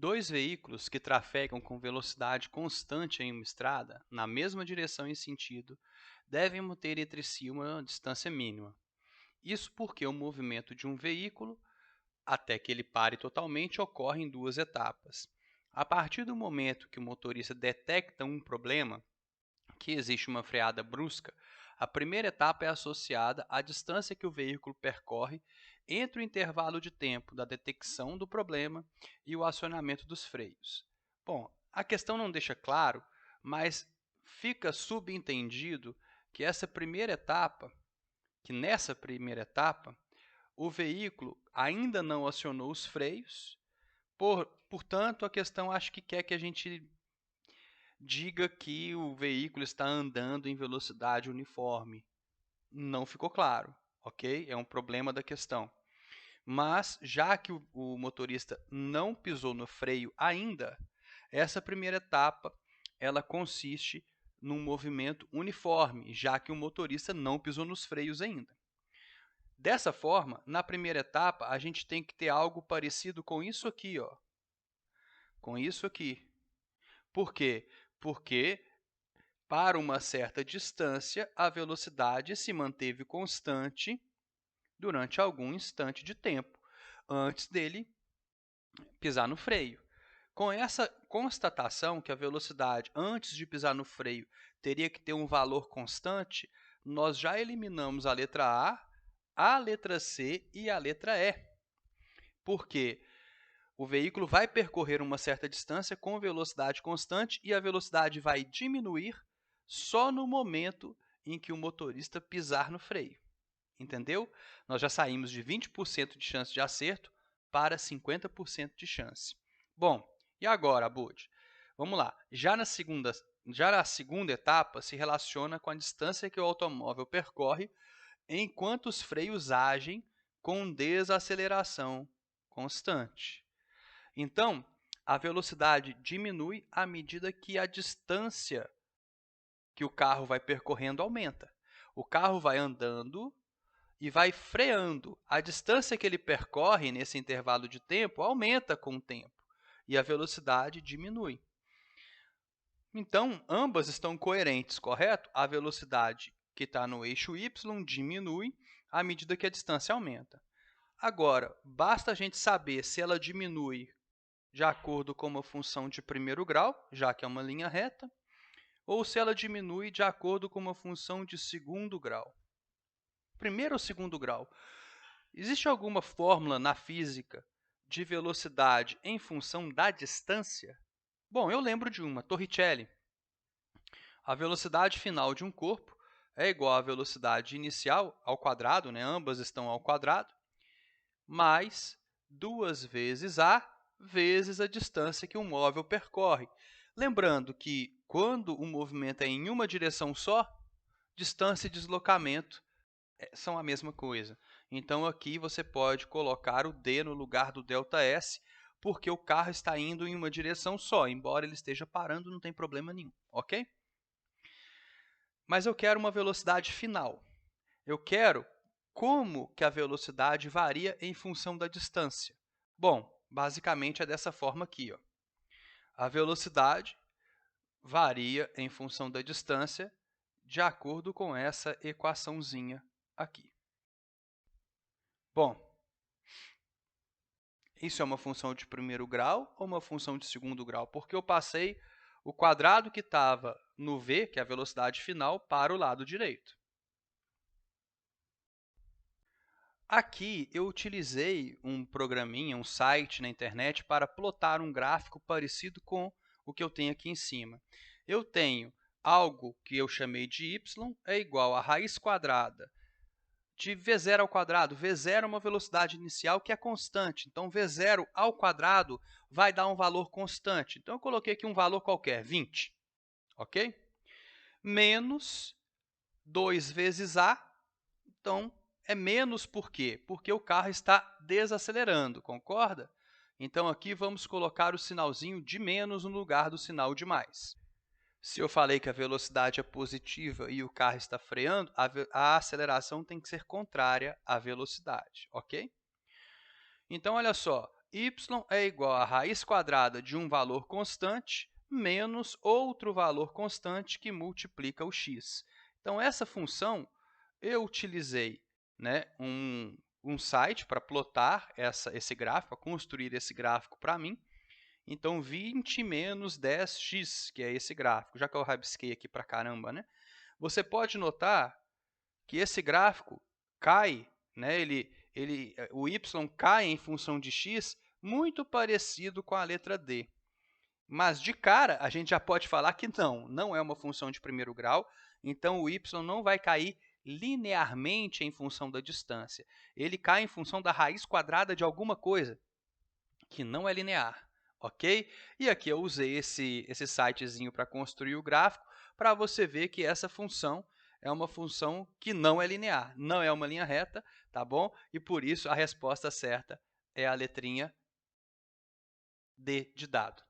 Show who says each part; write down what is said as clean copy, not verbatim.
Speaker 1: Dois veículos que trafegam com velocidade constante em uma estrada, na mesma direção e sentido, devem manter entre si uma distância mínima. Isso porque o movimento de um veículo, até que ele pare totalmente, ocorre em duas etapas. A partir do momento que o motorista detecta um problema, que existe uma freada brusca, a primeira etapa é associada à distância que o veículo percorre entre o intervalo de tempo da detecção do problema e o acionamento dos freios. Bom, a questão não deixa claro, mas fica subentendido que nessa primeira etapa, o veículo ainda não acionou os freios, portanto, a questão acho que quer que a gente diga que o veículo está andando em velocidade uniforme. Não ficou claro, ok? É um problema da questão. Mas, já que o motorista não pisou no freio ainda, essa primeira etapa ela consiste num movimento uniforme, já que o motorista não pisou nos freios ainda. Dessa forma, na primeira etapa, a gente tem que ter algo parecido com isso aqui, ó. Com isso aqui. Por quê? Porque para uma certa distância, a velocidade se manteve constante durante algum instante de tempo, antes dele pisar no freio. Com essa constatação que a velocidade antes de pisar no freio teria que ter um valor constante, nós já eliminamos a letra A letra C e a letra E. Porque o veículo vai percorrer uma certa distância com velocidade constante e a velocidade vai diminuir só no momento em que o motorista pisar no freio. Entendeu? Nós já saímos de 20% de chance de acerto para 50% de chance. Bom, e agora, Abud? Vamos lá. Já na segunda etapa, se relaciona com a distância que o automóvel percorre enquanto os freios agem com desaceleração constante. Então, a velocidade diminui à medida que a distância que o carro vai percorrendo aumenta. O carro vai andando e vai freando. A distância que ele percorre nesse intervalo de tempo aumenta com o tempo e a velocidade diminui. Então, ambas estão coerentes, correto? A velocidade que está no eixo y diminui à medida que a distância aumenta. Agora, basta a gente saber se ela diminui de acordo com uma função de primeiro grau, já que é uma linha reta, ou se ela diminui de acordo com uma função de segundo grau. Primeiro ou segundo grau? Existe alguma fórmula na física de velocidade em função da distância? Bom, eu lembro de uma, Torricelli. A velocidade final de um corpo é igual à velocidade inicial ao quadrado, né? Ambas estão ao quadrado, mais 2 vezes a vezes a distância que o móvel percorre. Lembrando que quando o movimento é em uma direção só, distância e deslocamento são a mesma coisa. Então, aqui você pode colocar o d no lugar do ΔS, porque o carro está indo em uma direção só. Embora ele esteja parando, não tem problema nenhum, ok? Mas eu quero uma velocidade final. Eu quero como que a velocidade varia em função da distância. Bom, basicamente é dessa forma aqui, ó. A velocidade varia em função da distância de acordo com essa equaçãozinha aqui. Bom, isso é uma função de primeiro grau ou uma função de segundo grau? Porque eu passei o quadrado que estava no v, que é a velocidade final, para o lado direito. Aqui eu utilizei um programinha, um site na internet para plotar um gráfico parecido com o que eu tenho aqui em cima. Eu tenho algo que eu chamei de y é igual a raiz quadrada de v0 ao quadrado. V0 é uma velocidade inicial que é constante. Então, v0 ao quadrado vai dar um valor constante. Então, eu coloquei aqui um valor qualquer, 20. Ok? Menos 2 vezes a. Então, é menos por quê? Porque o carro está desacelerando, concorda? Então, aqui vamos colocar o sinalzinho de menos no lugar do sinal de mais. Se eu falei que a velocidade é positiva e o carro está freando, a aceleração tem que ser contrária à velocidade, ok? Então, olha só, y é igual à raiz quadrada de um valor constante menos outro valor constante que multiplica o x. Então, essa função, eu utilizei, né, um site para plotar esse gráfico, para construir esse gráfico para mim. Então, 20 menos 10x, que é esse gráfico, já que eu rabisquei aqui para caramba, né? Você pode notar que esse gráfico cai, né? O y cai em função de x, muito parecido com a letra D. Mas, de cara, a gente já pode falar que não é uma função de primeiro grau, então o y não vai cair linearmente em função da distância. Ele cai em função da raiz quadrada de alguma coisa, que não é linear, ok? E aqui eu usei esse sitezinho para construir o gráfico, para você ver que essa função é uma função que não é linear, não é uma linha reta, tá bom? E por isso a resposta certa é a letrinha D de dado.